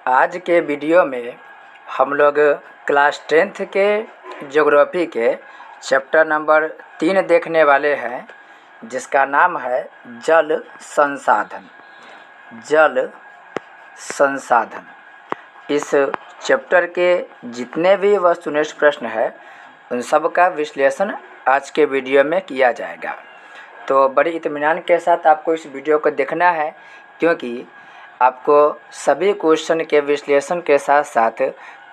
आज के वीडियो में हम लोग क्लास 10th के ज्योग्राफी के चैप्टर नंबर 3 देखने वाले हैं, जिसका नाम है जल संसाधन। जल संसाधन। इस चैप्टर के जितने भी वस्तुनिष्ठ प्रश्न हैं उन सब का विश्लेषण आज के वीडियो में किया जाएगा। तो बड़े इत्मीनान के साथ आपको इस वीडियो को देखना है, क्योंकि आपको सभी क्वेश्चन के विश्लेषण के साथ साथ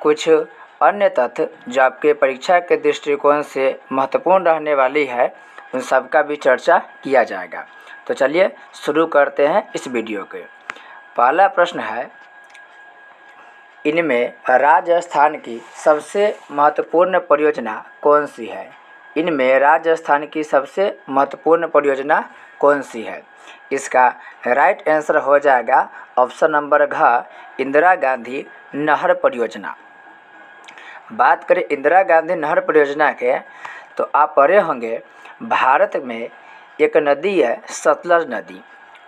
कुछ अन्य तथ्य जो आपके परीक्षा के दृष्टिकोण से महत्वपूर्ण रहने वाली है उन सब का भी चर्चा किया जाएगा। तो चलिए शुरू करते हैं इस वीडियो के। पहला प्रश्न है, इनमें राजस्थान की सबसे महत्वपूर्ण परियोजना कौन सी है? इनमें राजस्थान की सबसे महत्वपूर्ण परियोजना कौन सी है? इसका राइट आंसर हो जाएगा ऑप्शन नंबर घ, इंदिरा गांधी नहर परियोजना। बात करें इंदिरा गांधी नहर परियोजना के, तो आप पढ़े होंगे भारत में एक नदी है सतलज नदी।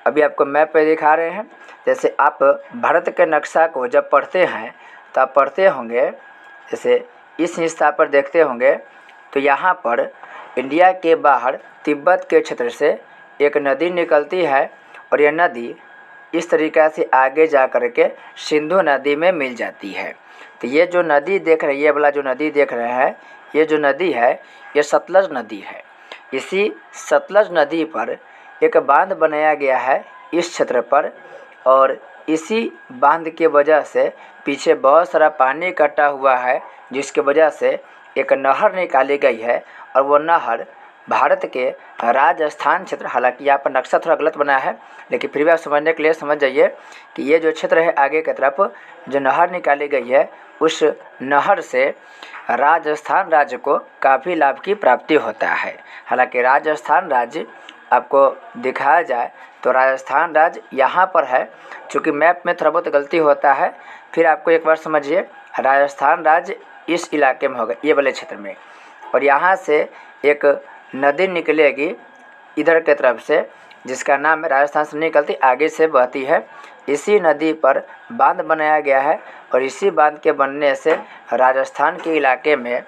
अभी आपको मैप पे दिखा रहे हैं। जैसे आप भारत के नक्शा को जब पढ़ते हैं तो आप पढ़ते होंगे, जैसे इस हिस्सा पर देखते होंगे तो यहाँ पर इंडिया के बाहर तिब्बत के क्षेत्र से एक नदी निकलती है और यह नदी इस तरीक़ा से आगे जा कर के सिंधु नदी में मिल जाती है। तो ये जो नदी देख रहे हैं, ये वाला जो नदी देख रहे हैं, ये जो नदी है ये सतलज नदी है। इसी सतलज नदी पर एक बांध बनाया गया है इस क्षेत्र पर, और इसी बांध के वजह से पीछे बहुत सारा पानी इकट्ठा हुआ है, जिसके वजह से एक नहर निकाली गई है। और वो नहर भारत के राजस्थान क्षेत्र, हालांकि यहाँ पर नक्शा थोड़ा गलत बना है, लेकिन फिर भी आप समझने के लिए समझ जाइए कि ये जो क्षेत्र है आगे की तरफ जो नहर निकाली गई है, उस नहर से राजस्थान राज्य को काफ़ी लाभ की प्राप्ति होता है। हालांकि राजस्थान राज्य आपको दिखाया जाए तो राजस्थान राज्य यहाँ पर है, चूँकि मैप में थोड़ा बहुत गलती होता है। फिर आपको एक बार समझिए, राजस्थान राज्य इस इलाके में होगा, ये वाले क्षेत्र में, और यहाँ से एक नदी निकलेगी इधर के तरफ से, जिसका नाम है, राजस्थान से निकलती आगे से बहती है। इसी नदी पर बांध बनाया गया है और इसी बांध के बनने से राजस्थान के इलाके में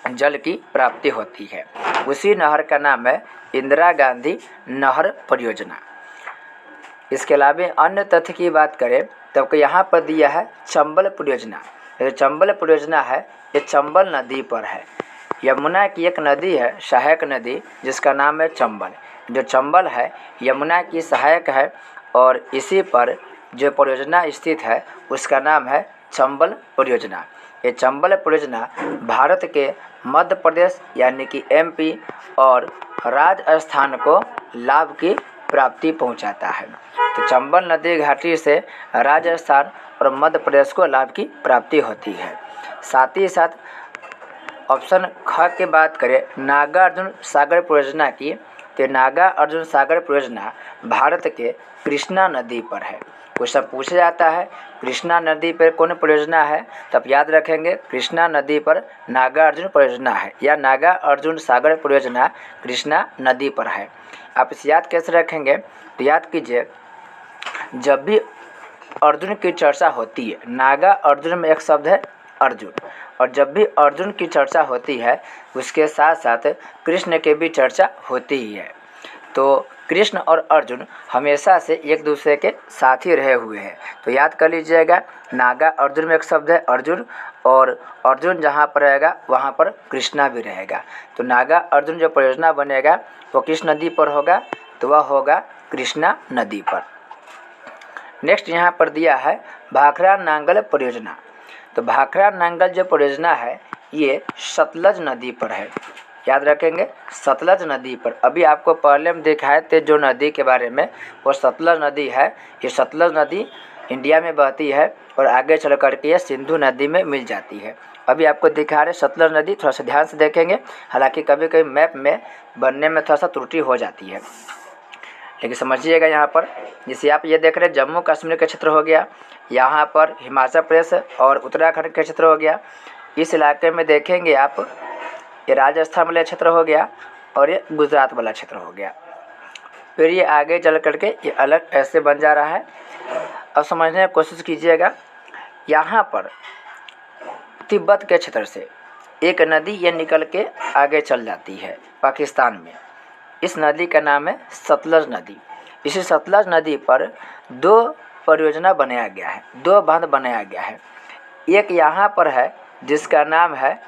जल की प्राप्ति होती है। उसी नहर का नाम है इंदिरा गांधी नहर परियोजना। इसके अलावा अन्य तथ्य की बात करें तो आपको यहाँ पर दिया है चंबल परियोजना। जो चंबल परियोजना है ये चंबल नदी पर है। यमुना की एक नदी है सहायक नदी, जिसका नाम है चंबल। जो चंबल है यमुना की सहायक है और इसी पर जो परियोजना स्थित है उसका नाम है चंबल परियोजना। ये चंबल परियोजना भारत के मध्य प्रदेश यानी कि एमपी और राजस्थान को लाभ की प्राप्ति पहुंचाता है। तो चंबल नदी घाटी से राजस्थान और मध्य प्रदेश को लाभ की प्राप्ति होती है। साथ ही साथ ऑप्शन ख की बात करें नागार्जुन सागर परियोजना की, तो नागार्जुन सागर परियोजना भारत के कृष्णा नदी पर है। क्वेश्चन पूछा जाता है कृष्णा नदी पर कौन परियोजना है, तब याद रखेंगे कृष्णा नदी पर नागार्जुन परियोजना है, या नागार्जुन सागर परियोजना कृष्णा नदी पर है। आप इसे याद कैसे रखेंगे, तो याद कीजिए, जब भी अर्जुन की चर्चा होती है, नागा अर्जुन में एक शब्द है अर्जुन, और जब भी अर्जुन की चर्चा होती है उसके साथ साथ कृष्ण की भी चर्चा होती ही है। तो कृष्ण और अर्जुन हमेशा से एक दूसरे के साथ ही रहे हुए हैं। तो याद कर लीजिएगा, नागा अर्जुन में एक शब्द है अर्जुन, और अर्जुन जहाँ पर रहेगा वहाँ पर कृष्णा भी रहेगा। तो नागा अर्जुन जो परियोजना बनेगा वो किस नदी पर होगा, तो वह होगा कृष्णा नदी पर। नेक्स्ट यहाँ पर दिया है भाखड़ा नांगल परियोजना। तो भाखड़ा नांगल जो परियोजना है ये सतलज नदी पर है। याद रखेंगे सतलज नदी पर। अभी आपको पहले हम दिखाए थे जो नदी के बारे में, वो सतलज नदी है। ये सतलज नदी इंडिया में बहती है और आगे चल करके ये सिंधु नदी में मिल जाती है। अभी आपको दिखा रहे सतलज नदी, थोड़ा सा ध्यान से देखेंगे, हालांकि कभी कभी मैप में बनने में थोड़ा सा त्रुटि हो जाती है, लेकिन समझिएगा यहाँ पर जिसे आप ये देख रहे हैं जम्मू कश्मीर का क्षेत्र हो गया, यहाँ पर हिमाचल प्रदेश और उत्तराखंड का क्षेत्र हो गया। इस इलाके में देखेंगे आप ये राजस्थान वाला क्षेत्र हो गया और ये गुजरात वाला क्षेत्र हो गया। फिर ये आगे चल करके ये अलग ऐसे बन जा रहा है। अब समझने की कोशिश कीजिएगा यहाँ पर तिब्बत के क्षेत्र से एक नदी ये निकल के आगे चल जाती है पाकिस्तान में। इस नदी का नाम है सतलज नदी। इसी सतलज नदी पर 2 परियोजना बनाया गया है, 2 बांध बनाया गया है। एक यहाँ पर है जिसका नाम है,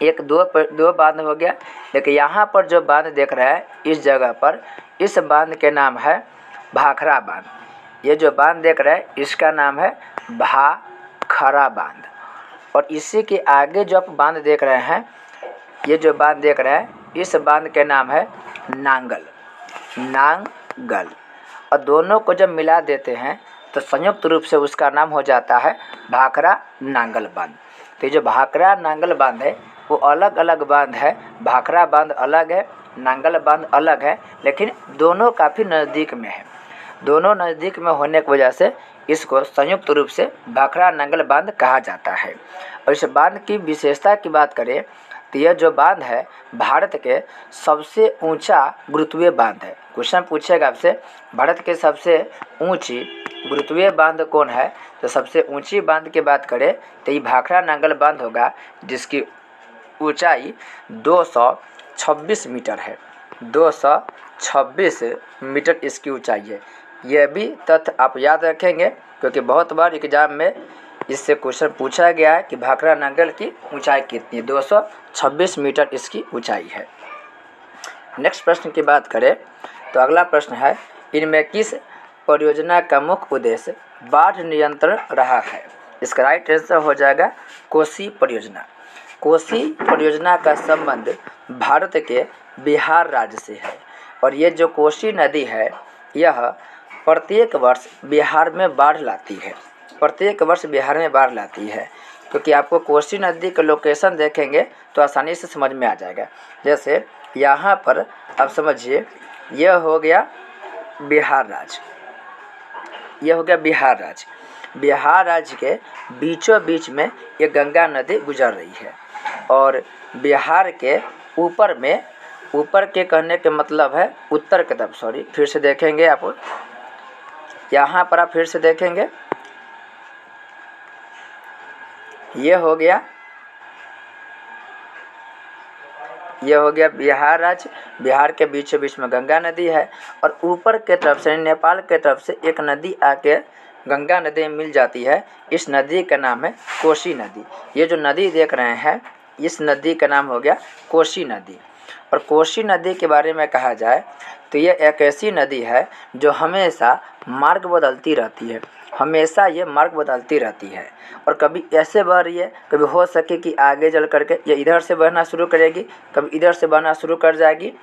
एक दो बांध हो गया। एक यहाँ पर जो बांध देख रहे हैं इस जगह पर, इस बांध के नाम है भाखड़ा बांध। ये जो बांध देख रहे हैं इसका नाम है भाखड़ा बांध। और इसी के आगे जो आप बांध देख रहे हैं, ये जो बांध देख रहे हैं इस बांध के नाम है नांगल। और दोनों को जब मिला देते हैं तो संयुक्त रूप से उसका नाम हो जाता है भाखड़ा नांगल बांध। तो ये जो भाखड़ा नांगल बांध है वो अलग अलग बांध है। भाखड़ा बांध अलग है, नांगल बांध अलग है, लेकिन दोनों काफ़ी नज़दीक में है। दोनों नज़दीक में होने की वजह से इसको संयुक्त रूप से भाखड़ा नांगल बांध कहा जाता है। और इस बांध की विशेषता की बात करें तो यह जो बांध है भारत के सबसे ऊंचा गुरुत्वीय बांध है। क्वेश्चन पूछेगा आपसे, भारत के सबसे ऊंची गुरुत्वीय बांध कौन है? तो सबसे ऊंची बांध की बात करें तो ये भाखड़ा नांगल बांध होगा, जिसकी ऊंचाई 226 मीटर है। 226 मीटर इसकी ऊंचाई है। यह भी तथ्य आप याद रखेंगे क्योंकि बहुत बार एग्जाम में इससे क्वेश्चन पूछा गया है कि भाखड़ा नांगल की ऊंचाई कितनी है। 226 मीटर इसकी ऊंचाई है। नेक्स्ट प्रश्न की बात करें तो अगला प्रश्न है, इनमें किस परियोजना का मुख्य उद्देश्य बाढ़ नियंत्रण रहा है? इसका राइट आंसर हो जाएगा कोसी परियोजना। कोसी परियोजना का संबंध भारत के बिहार राज्य से है। और ये जो कोसी नदी है यह प्रत्येक वर्ष बिहार में बाढ़ लाती है। प्रत्येक वर्ष बिहार में बाढ़ लाती है, क्योंकि आपको कोसी नदी का लोकेशन देखेंगे तो आसानी से समझ में आ जाएगा। जैसे यहाँ पर आप समझिए, यह हो गया बिहार राज्य, यह हो गया बिहार राज्य। बिहार राज्य के बीचों बीच में ये गंगा नदी गुजर रही है। और बिहार के ऊपर में, ऊपर के कहने के मतलब है उत्तर की तरफ, सॉरी फिर से देखेंगे आप, यहाँ पर आप फिर से देखेंगे, ये हो गया बिहार राज्य। बिहार के बीचों बीच में गंगा नदी है और ऊपर के तरफ से नेपाल के तरफ से एक नदी आके गंगा नदी में मिल जाती है। इस नदी का नाम है कोसी नदी। ये जो नदी देख रहे हैं इस नदी का नाम हो गया कोसी नदी। और कोसी नदी के बारे में कहा जाए तो ये एक ऐसी नदी है जो हमेशा मार्ग बदलती रहती है। हमेशा ये मार्ग बदलती रहती है और कभी ऐसे बह रही है, कभी हो सके कि आगे चल करके ये इधर से बहना शुरू करेगी, कभी इधर से बहना शुरू कर जाएगी।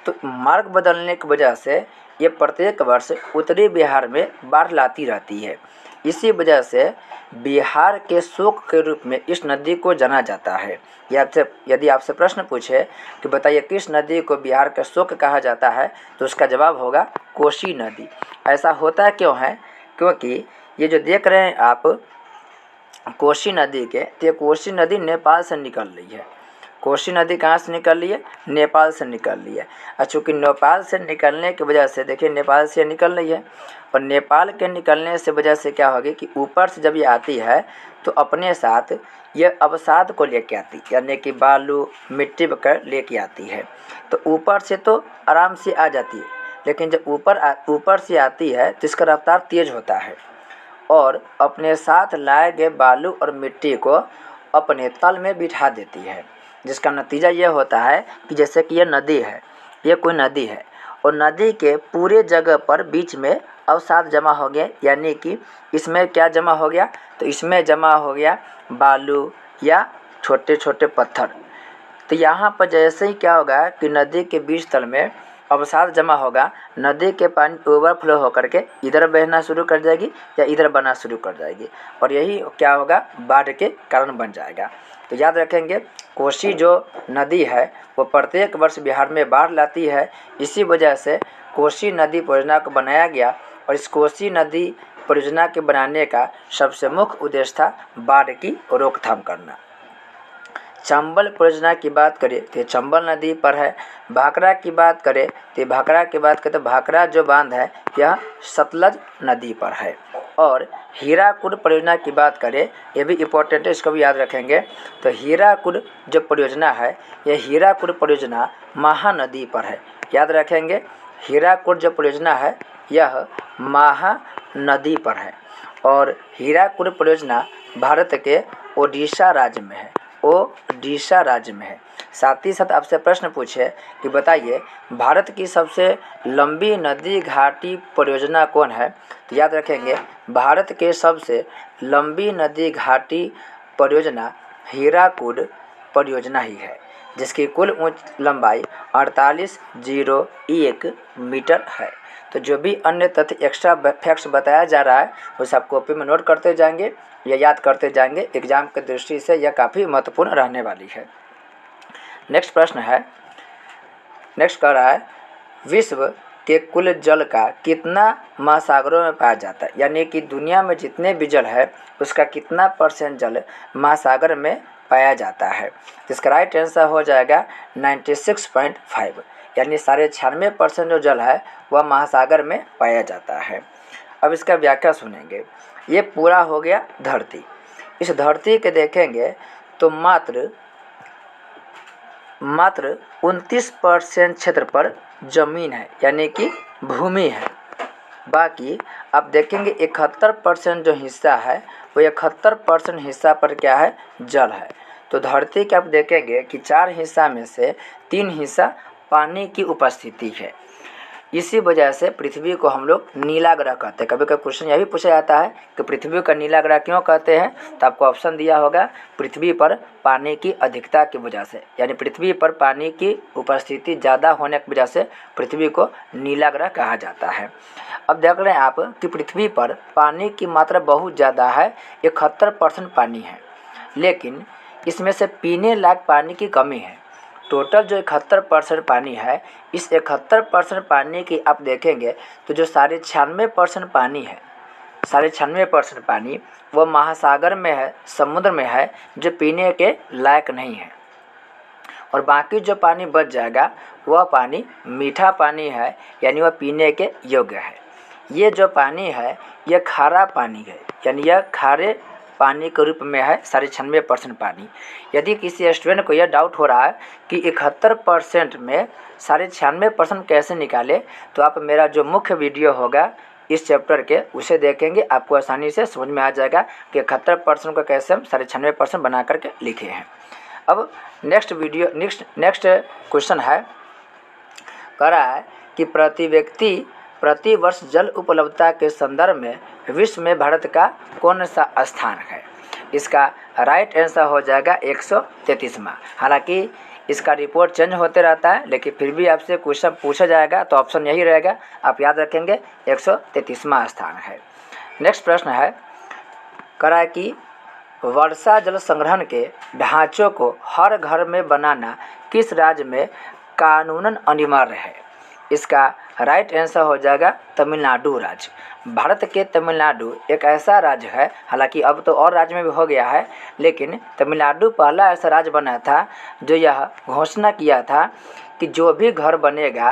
तो मार्ग बदलने की वजह से ये प्रत्येक वर्ष उत्तरी बिहार में बाढ़ लाती रहती है। इसी वजह से बिहार के शोक के रूप में इस नदी को जाना जाता है। यदि आपसे प्रश्न पूछे कि बताइए किस नदी को बिहार का शोक कहा जाता है, तो उसका जवाब होगा कोसी नदी। ऐसा होता क्यों है? क्योंकि ये जो देख रहे हैं आप कोसी नदी के, तो ये कोसी नदी नेपाल से निकल रही है। कोसी नदी कहाँ से निकल रही है? नेपाल से निकल रही है। और चूँकि नेपाल से निकलने की वजह से, देखिए नेपाल से निकल रही है और नेपाल के निकलने से वजह से क्या होगी कि ऊपर से जब ये आती है तो अपने साथ ये अवसाद को लेके आती है, यानी कि बालू मिट्टी वगैरह लेके आती है। तो ऊपर से तो आराम से आ जाती है, लेकिन जब ऊपर से आती है तो इसका रफ्तार तेज़ होता है और अपने साथ लाए गए बालू और मिट्टी को अपने तल में बिठा देती है। जिसका नतीजा ये होता है कि जैसे कि ये नदी है, ये कोई नदी है और नदी के पूरे जगह पर बीच में अवसाद जमा हो गया, यानी कि इसमें क्या जमा हो गया? तो इसमें जमा हो गया बालू या छोटे छोटे पत्थर। तो यहाँ पर जैसे ही क्या होगा कि नदी के बीच तल में अवसाद जमा होगा, नदी के पानी ओवरफ्लो होकर के इधर बहना शुरू कर जाएगी या इधर बहना शुरू कर जाएगी और यही क्या होगा? बाढ़ के कारण बन जाएगा। तो याद रखेंगे कोसी जो नदी है वो प्रत्येक वर्ष बिहार में बाढ़ लाती है। इसी वजह से कोसी नदी परियोजना को बनाया गया और इस कोसी नदी परियोजना के बनाने का सबसे मुख्य उद्देश्य था बाढ़ की रोकथाम करना। चंबल परियोजना की बात करें तो ये चंबल नदी पर है। भाखड़ा की बात करें तो भाखड़ा की बात करें तो भाखड़ा जो बांध है यह सतलज नदी पर है। और हीराकुड परियोजना की बात करें, ये भी इम्पोर्टेंट है, इसको भी याद रखेंगे। तो हीराकुड जो परियोजना है यह हीराकुड परियोजना महानदी पर है। याद रखेंगे, हीराकुड जो परियोजना है यह महानदी पर है। और हीराकुड परियोजना भारत के ओडिशा राज्य में है, ओडिशा राज्य में है। साथ ही साथ आपसे प्रश्न पूछे कि बताइए भारत की सबसे लंबी नदी घाटी परियोजना कौन है। तो याद रखेंगे, भारत के सबसे लंबी नदी घाटी परियोजना हीराकुड परियोजना ही है, जिसकी कुल लंबाई 4801 मीटर है। तो जो भी अन्य तथ्य एक्स्ट्रा फैक्ट्स बताया जा रहा है उसे आप कॉपी में नोट करते जाएंगे या याद करते जाएंगे। एग्जाम की दृष्टि से यह काफ़ी महत्वपूर्ण रहने वाली है। नेक्स्ट प्रश्न है, नेक्स्ट कह रहा है विश्व के कुल जल का कितना महासागरों में पाया जाता है, यानी कि दुनिया में जितने भी जल है उसका कितना % जल महासागर में पाया जाता है। इसका राइट आंसर हो जाएगा 96.5, यानी 96.5% जो जल है वह महासागर में पाया जाता है। अब इसका व्याख्या सुनेंगे। ये पूरा हो गया धरती। इस धरती के देखेंगे तो मात्र 29% क्षेत्र पर जमीन है, यानी कि भूमि है। बाकी आप देखेंगे 71% जो हिस्सा है वो 71% हिस्सा पर क्या है, जल है। तो धरती के आप देखेंगे कि 4 हिस्सा में से 3 हिस्सा पानी की उपस्थिति है। इसी वजह से पृथ्वी को हम लोग नीला ग्रह कहते हैं। कभी कभी क्वेश्चन यह भी पूछा जाता है कि पृथ्वी का नीला ग्रह क्यों कहते हैं, तो आपको ऑप्शन दिया होगा पृथ्वी पर पानी की अधिकता की वजह से, यानी पृथ्वी पर पानी की उपस्थिति ज़्यादा होने की वजह से पृथ्वी को नीला ग्रह कहा जाता है। अब देख रहे हैं आप कि पृथ्वी पर पानी की मात्रा बहुत ज़्यादा है, 71% पानी है, लेकिन इसमें से पीने लायक पानी की कमी है। टोटल जो 71% पानी है, इस 71% पानी की आप देखेंगे तो जो 96% पानी है, 96% पानी वो महासागर में है, समुद्र में है, जो पीने के लायक नहीं है। और बाकी जो पानी बच जाएगा वह पानी मीठा पानी है, यानी वह पीने के योग्य है। ये जो पानी है यह खारा पानी है, यानी यह खारे पानी के रूप में है 96% पानी। यदि किसी स्टूडेंट को यह डाउट हो रहा है कि 71% में 96% कैसे निकाले, तो आप मेरा जो मुख्य वीडियो होगा इस चैप्टर के उसे देखेंगे, आपको आसानी से समझ में आ जाएगा कि 71% को कैसे हम 96% बना करके लिखे हैं। अब नेक्स्ट क्वेश्चन है, कह रहा है कि प्रति वर्ष जल उपलब्धता के संदर्भ में विश्व में भारत का कौन सा स्थान है। इसका राइट आंसर हो जाएगा 133वां। हालांकि इसका रिपोर्ट चेंज होते रहता है, लेकिन फिर भी आपसे क्वेश्चन पूछा जाएगा तो ऑप्शन यही रहेगा, आप याद रखेंगे 133वां स्थान है। नेक्स्ट प्रश्न है, कह रहा है कि वर्षा जल संग्रहण के ढांचों को हर घर में बनाना किस राज्य में कानूनन अनिवार्य है। इसका राइट आंसर हो जाएगा तमिलनाडु राज्य। भारत के तमिलनाडु एक ऐसा राज्य है, हालांकि अब तो और राज्य में भी हो गया है, लेकिन तमिलनाडु पहला ऐसा राज्य बना था जो यह घोषणा किया था कि जो भी घर बनेगा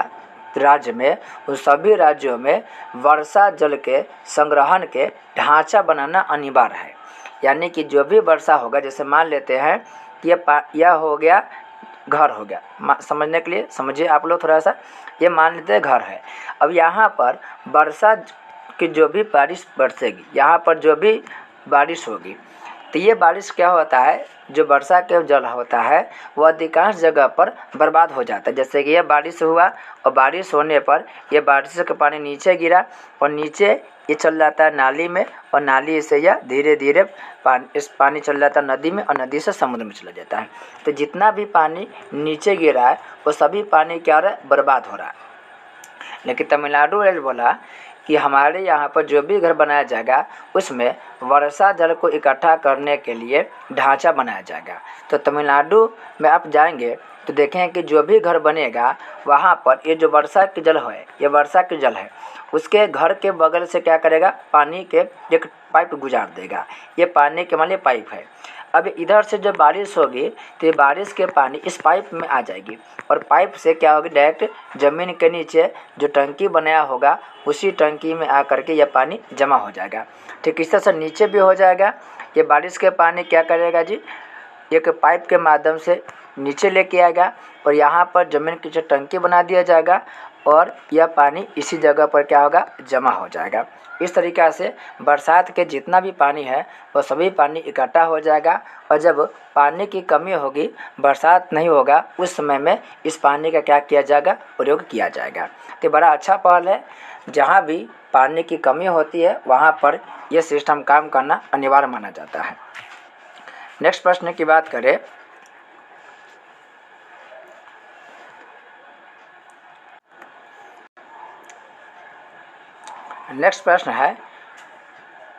राज्य में, उन सभी राज्यों में वर्षा जल के संग्रहण के ढांचा बनाना अनिवार्य है। यानी कि जो भी वर्षा होगा, जैसे मान लेते हैं कि यह हो गया घर हो गया, समझने के लिए समझिए आप लोग थोड़ा सा, ये मान लेते हैं घर है। अब यहाँ पर वर्षा की जो भी बारिश बरसेगी, यहाँ पर जो भी बारिश होगी, तो ये बारिश क्या होता है, जो वर्षा के जल होता है वह अधिकांश जगह पर बर्बाद हो जाता है। जैसे कि यह बारिश हुआ और बारिश होने पर यह बारिश का पानी नीचे गिरा और नीचे ये चल जाता है नाली में, और नाली से यह धीरे धीरे पानी चल जाता है नदी में, और नदी से समुद्र में चला जाता है। तो जितना भी पानी नीचे गिरा है वो सभी पानी क्या हो रहा है, बर्बाद हो रहा है। लेकिन तमिलनाडु ने बोला कि हमारे यहाँ पर जो भी घर बनाया जाएगा उसमें वर्षा जल को इकट्ठा करने के लिए ढांचा बनाया जाएगा। तो तमिलनाडु में आप जाएंगे तो देखें कि जो भी घर बनेगा वहाँ पर ये जो वर्षा के जल है, ये वर्षा के जल है, उसके घर के बगल से क्या करेगा, पानी के एक पाइप गुजार देगा। ये पानी के मान लीजिए पाइप है, अब इधर से जब बारिश होगी तो ये बारिश के पानी इस पाइप में आ जाएगी और पाइप से क्या होगी, डायरेक्ट ज़मीन के नीचे जो टंकी बनाया होगा उसी टंकी में आकर के यह पानी जमा हो जाएगा। ठीक इस तरह से नीचे भी हो जाएगा। ये बारिश के पानी क्या करेगा जी, एक पाइप के माध्यम से नीचे लेके आएगा और यहाँ पर ज़मीन की जो टंकी बना दिया जाएगा और यह पानी इसी जगह पर क्या होगा, जमा हो जाएगा। इस तरीक़ा से बरसात के जितना भी पानी है वो सभी पानी इकट्ठा हो जाएगा और जब पानी की कमी होगी, बरसात नहीं होगा, उस समय में इस पानी का क्या किया जाएगा, प्रयोग किया जाएगा। तो बड़ा अच्छा पहल है। जहाँ भी पानी की कमी होती है वहाँ पर यह सिस्टम काम करना अनिवार्य माना जाता है। नेक्स्ट प्रश्न की बात करें, नेक्स्ट प्रश्न है,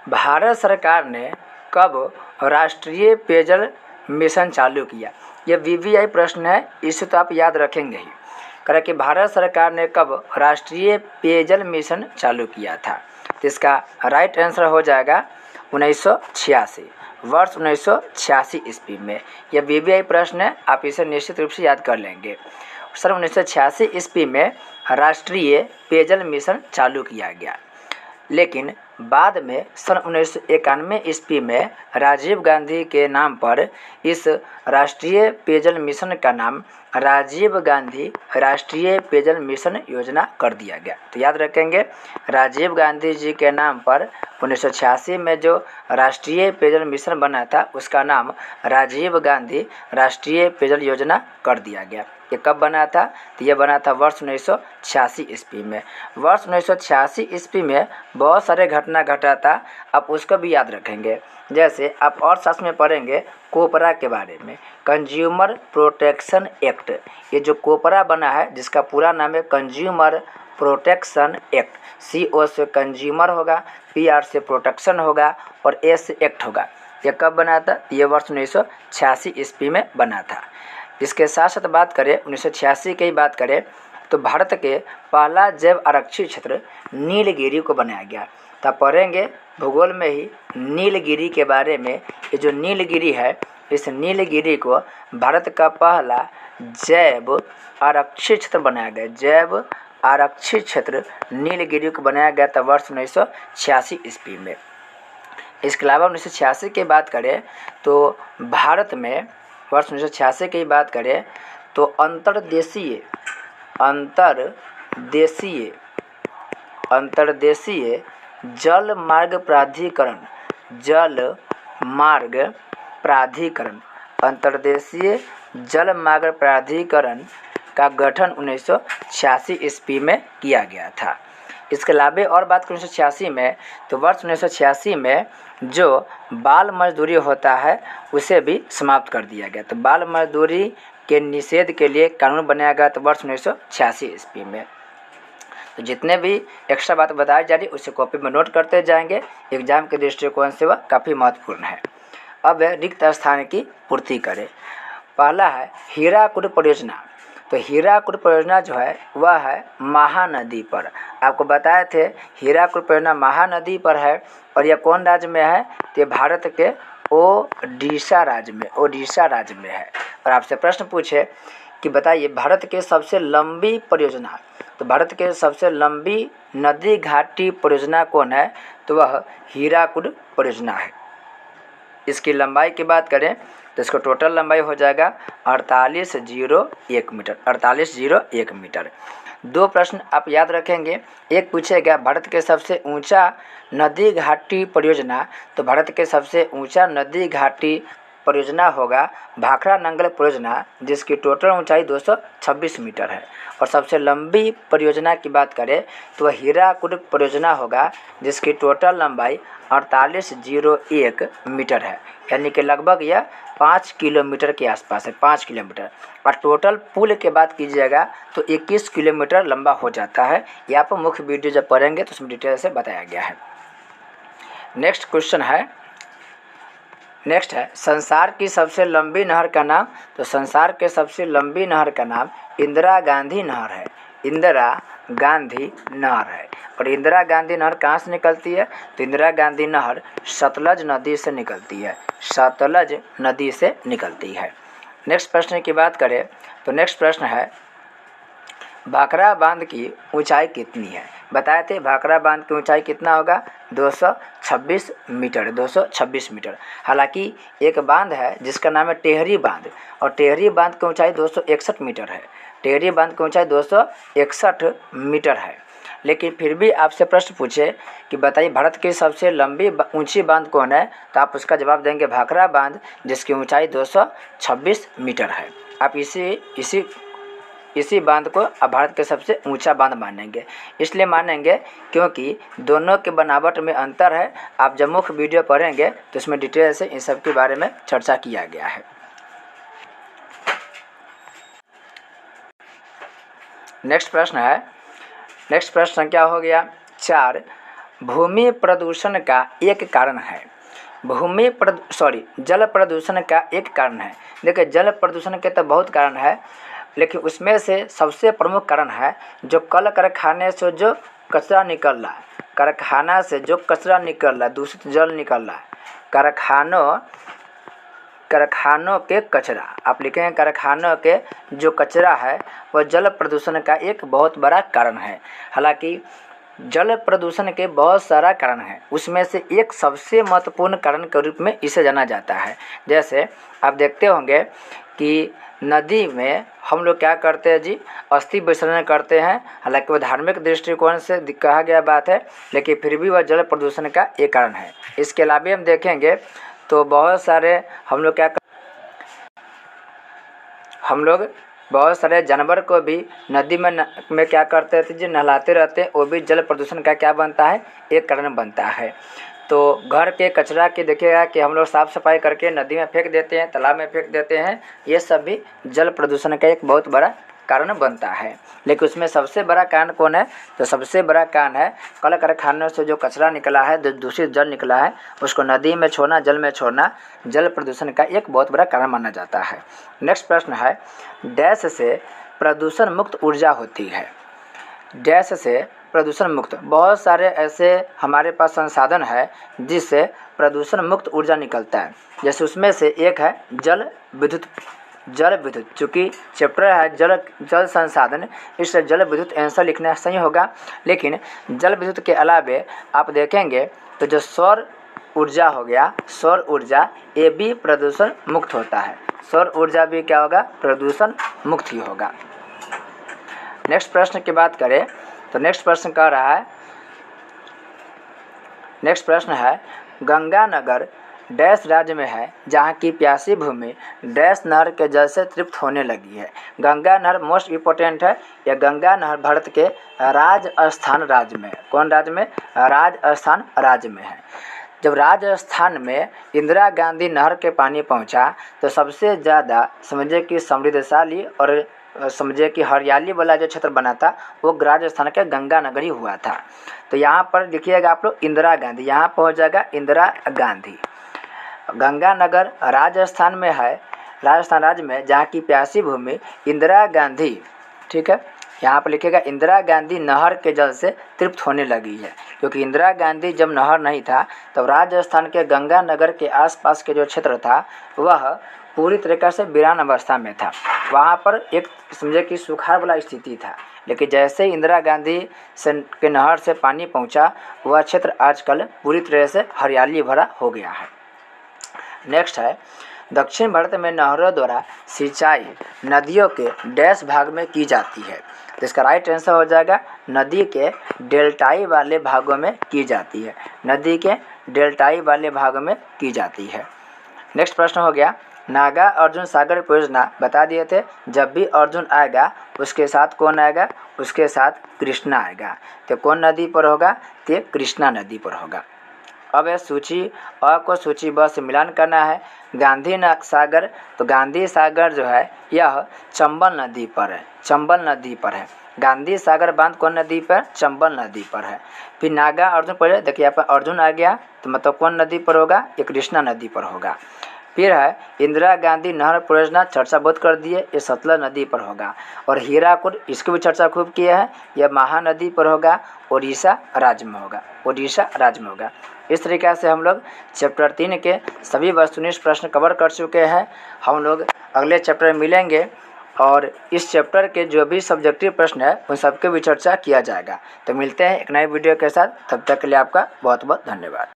भारत सरकार ने कब राष्ट्रीय पेयजल मिशन चालू किया। यह वीवीआई प्रश्न है, इसे तो आप याद रखेंगे ही। कह कि भारत सरकार ने कब राष्ट्रीय पेयजल मिशन चालू किया था। तो इसका राइट आंसर हो जाएगा 1986, वर्ष 1986 ईस्वी में। यह वीवीआई प्रश्न है, आप इसे निश्चित रूप से याद कर लेंगे। सन 1986 ईस्वी में राष्ट्रीय पेयजल मिशन चालू किया गया, लेकिन बाद में सन 1991 ईस्वी में राजीव गांधी के नाम पर इस राष्ट्रीय पेयजल मिशन का नाम राजीव गांधी राष्ट्रीय पेयजल मिशन योजना कर दिया गया। तो याद रखेंगे, राजीव गांधी जी के नाम पर 1986 में जो राष्ट्रीय पेयजल मिशन बना था उसका नाम राजीव गांधी राष्ट्रीय पेयजल योजना कर दिया गया। ये कब बना था, तो ये बना था वर्ष 1986 ईस्वी में। वर्ष 1986 ईस्वी में बहुत सारे घटना घटा था, आप उसको भी याद रखेंगे। जैसे आप और शास्त्र में पढ़ेंगे कोपरा के बारे में, कंज्यूमर प्रोटेक्शन एक्ट। ये जो कोपरा बना है, जिसका पूरा नाम है कंज्यूमर प्रोटेक्शन एक्ट। CO से कंज्यूमर होगा, PR से प्रोटेक्शन होगा और A से एक्ट होगा। ये कब बना था, ये वर्ष 1986 ईस्वी में बना था। इसके साथ साथ बात करें 1986 की बात करें तो भारत के पहला जैव आरक्षित क्षेत्र नीलगिरी को बनाया गया। तो आप पढ़ेंगे भूगोल में ही नीलगिरी के बारे में। ये जो नीलगिरी है, इस नीलगिरी को भारत का पहला जैव आरक्षित क्षेत्र बनाया गया। जैव आरक्षित क्षेत्र नीलगिरी को बनाया गया था वर्ष 1986 ईस्वी में। इसके अलावा 1986 की बात करें तो भारत में वर्ष 1986 की बात करें तो अंतर्देशीय जल मार्ग प्राधिकरण का गठन 1986 ईस्वी में किया गया था। इसके अलावा और बात करें 1986 में तो वर्ष 1986 में जो बाल मजदूरी होता है उसे भी समाप्त कर दिया गया। तो बाल मजदूरी के निषेध के लिए कानून बनाया गया तो वर्ष 1986 ईस्वी में। तो जितने भी एक्स्ट्रा बात बताई जा रही है उसे कॉपी में नोट करते जाएंगे, एग्जाम के दृष्टिकोण से वह काफ़ी महत्वपूर्ण है। अब रिक्त स्थान की पूर्ति करें। पहला है हीराकुड परियोजना। तो हीराकुड परियोजना जो है वह है महानदी पर। आपको बताए थे हीराकुड परियोजना महानदी पर है और यह कौन राज्य में है, तो ये भारत के ओडिशा राज्य में है। और आपसे प्रश्न पूछे कि बताइए भारत के सबसे लंबी परियोजना, तो भारत के सबसे लंबी नदी घाटी परियोजना कौन है, तो वह हीराकुड परियोजना है। इसकी लंबाई की बात करें तो इसको टोटल लंबाई हो जाएगा 4801 मीटर। दो प्रश्न आप याद रखेंगे। एक पूछेगा भारत के सबसे ऊंचा नदी घाटी परियोजना, तो भारत के सबसे ऊंचा नदी घाटी परियोजना होगा भाखड़ा नंगल परियोजना, जिसकी टोटल ऊंचाई 226 मीटर है। और सबसे लंबी परियोजना की बात करें तो वह हीराकुड परियोजना होगा, जिसकी टोटल लंबाई 4801 मीटर है, यानी कि लगभग यह 5 किलोमीटर के आसपास है, 5 किलोमीटर। और टोटल पुल की बात कीजिएगा तो 21 किलोमीटर लंबा हो जाता है। यहाँ पर मुख्य वीडियो जब पढ़ेंगे तो उसमें डिटेल से बताया गया है। नेक्स्ट क्वेश्चन है, नेक्स्ट है संसार की सबसे लंबी नहर का नाम। तो संसार के सबसे लंबी नहर का नाम इंदिरा गांधी नहर है। इंदिरा गांधी नहर है। और इंदिरा गांधी नहर कहाँ से निकलती है? तो इंदिरा गांधी नहर सतलज नदी से निकलती है, सतलज नदी से निकलती है। नेक्स्ट प्रश्न की बात करें तो नेक्स्ट प्रश्न है भाखड़ा बांध की ऊंचाई कितनी है? बताए थे भाखड़ा बांध की ऊंचाई कितना होगा? 226 मीटर, 226 मीटर। हालांकि एक बांध है जिसका नाम है टेहरी बांध, और टेहरी बांध की ऊंचाई 261 मीटर है। टेहरी बांध की ऊंचाई 261 मीटर है। लेकिन फिर भी आपसे प्रश्न पूछे कि बताइए भारत की सबसे लंबी ऊंची बांध कौन है, तो आप उसका जवाब देंगे भाखड़ा बांध, जिसकी ऊंचाई 226 मीटर है। आप इसी बांध को अब भारत के सबसे ऊंचा बांध मानेंगे। इसलिए मानेंगे क्योंकि दोनों के बनावट में अंतर है। आप जब मुख्य वीडियो पढ़ेंगे तो इसमें डिटेल से इन सब के बारे में चर्चा किया गया है। नेक्स्ट प्रश्न क्या हो गया? 4 भूमि प्रदूषण का एक कारण है। जल प्रदूषण का एक कारण है। देखिए जल प्रदूषण के तो बहुत कारण है, लेकिन उसमें से सबसे प्रमुख कारण है जो कल कारखाने से जो कचरा निकल रहा है, कारखाना से जो कचरा निकल रहा है, दूषित जल निकल रहा है, कारखानों के कचरा, आप लिखेंगे कारखानों के जो कचरा है वह जल प्रदूषण का एक बहुत बड़ा कारण है। हालांकि जल प्रदूषण के बहुत सारा कारण है, उसमें से एक सबसे महत्वपूर्ण कारण के रूप में इसे जाना जाता है। जैसे आप देखते होंगे कि नदी में हम लोग क्या करते हैं जी? अस्थि विसर्जन करते हैं। हालांकि वह धार्मिक दृष्टिकोण से कहा गया बात है, लेकिन फिर भी वह जल प्रदूषण का एक कारण है। इसके अलावा हम देखेंगे तो बहुत सारे बहुत सारे जानवर को भी नदी में क्या करते थे जी? नहलाते रहते हैं। वो भी जल प्रदूषण का क्या बनता है? एक कारण बनता है। तो घर के कचरा के देखिएगा कि हम लोग साफ़ सफाई करके नदी में फेंक देते हैं, तालाब में फेंक देते हैं। ये सब भी जल प्रदूषण का एक बहुत बड़ा कारण बनता है। लेकिन उसमें सबसे बड़ा कारण कौन है? तो सबसे बड़ा कारण है कल कारखानों से जो कचरा निकला है, जो दूषित जल निकला है, उसको नदी में छोड़ना, जल में छोड़ना जल प्रदूषण का एक बहुत बड़ा कारण माना जाता है। नेक्स्ट प्रश्न है डैश से प्रदूषण मुक्त ऊर्जा होती है। डैश से प्रदूषण मुक्त, बहुत सारे ऐसे हमारे पास संसाधन है जिससे प्रदूषण मुक्त ऊर्जा निकलता है। जैसे उसमें से एक है जल विद्युत। चूँकि चैप्टर है जल संसाधन, इससे जल विद्युत आंसर लिखना सही होगा। लेकिन जल विद्युत के अलावे आप देखेंगे तो जो सौर ऊर्जा हो गया, सौर ऊर्जा, ये भी प्रदूषण मुक्त होता है। सौर ऊर्जा भी क्या होगा? प्रदूषण मुक्त ही होगा। नेक्स्ट प्रश्न की बात करें तो नेक्स्ट प्रश्न है गंगानगर डैश राज्य में है जहाँ की प्यासी भूमि डैश नहर के जल से तृप्त होने लगी है। गंगा नहर मोस्ट इम्पोर्टेंट है। यह गंगा नहर भारत के राजस्थान राज्य में, कौन राज्य में? राजस्थान राज्य में है। जब राजस्थान में इंदिरा गांधी नहर के पानी पहुंचा तो सबसे ज़्यादा समझे कि समृद्धशाली और समझे कि हरियाली वाला जो क्षेत्र बना था वो राजस्थान के गंगानगर ही हुआ था। तो यहाँ पर देखिएगा आप लोग इंदिरा गांधी, यहाँ पहुँच जाएगा इंदिरा गांधी। गंगानगर राजस्थान में है, राजस्थान राज्य में, जहाँ की प्यासी भूमि इंदिरा गांधी, ठीक है, यहाँ पर लिखेगा इंदिरा गांधी नहर के जल से तृप्त होने लगी है। क्योंकि इंदिरा गांधी जब नहर नहीं था तब राजस्थान के गंगानगर के आसपास के जो क्षेत्र था वह पूरी तरीक़े से वीरान अवस्था में था। वहाँ पर एक समझे कि सुखाड़ वाला स्थिति था। लेकिन जैसे ही इंदिरा गांधी के नहर से पानी पहुँचा वह क्षेत्र आजकल पूरी तरह से हरियाली भरा हो गया है। नेक्स्ट है दक्षिण भारत में नहरों द्वारा सिंचाई नदियों के डैश भाग में की जाती है। तो इसका राइट आंसर हो जाएगा नदी के डेल्टाई वाले भागों में की जाती है। नदी के डेल्टाई वाले भागों में की जाती है। नेक्स्ट प्रश्न हो गया नागा अर्जुन सागर परियोजना बता दिए थे। जब भी अर्जुन आएगा उसके साथ कौन आएगा? उसके साथ कृष्णा आएगा। तो कौन नदी पर होगा? तो कृष्णा नदी पर होगा। अब है सूची अ को सूची ब से मिलान करना है। गांधी सागर, तो गांधी सागर जो है यह चंबल नदी पर है, चंबल नदी पर है। गांधी सागर बांध कौन नदी पर? चंबल नदी पर है। फिर नागा अर्जुन पर देखिए यहाँ पर अर्जुन आ गया तो मतलब कौन नदी पर होगा? ये कृष्णा नदी पर होगा। फिर है इंदिरा गांधी नहर परियोजना, चर्चा बहुत कर दिए, ये सतलज नदी पर होगा। और हीराकुद, इसकी भी चर्चा खूब किया है, यह महानदी पर होगा, उड़ीसा राज्य में होगा, उड़ीसा राज्य में होगा। इस तरीक़े से हम लोग चैप्टर 3 के सभी वस्तुनिष्ठ प्रश्न कवर कर चुके हैं। हम लोग अगले चैप्टर में मिलेंगे और इस चैप्टर के जो भी सब्जेक्टिव प्रश्न है उन सबके भी चर्चा किया जाएगा। तो मिलते हैं एक नए वीडियो के साथ, तब तक के लिए आपका बहुत बहुत धन्यवाद।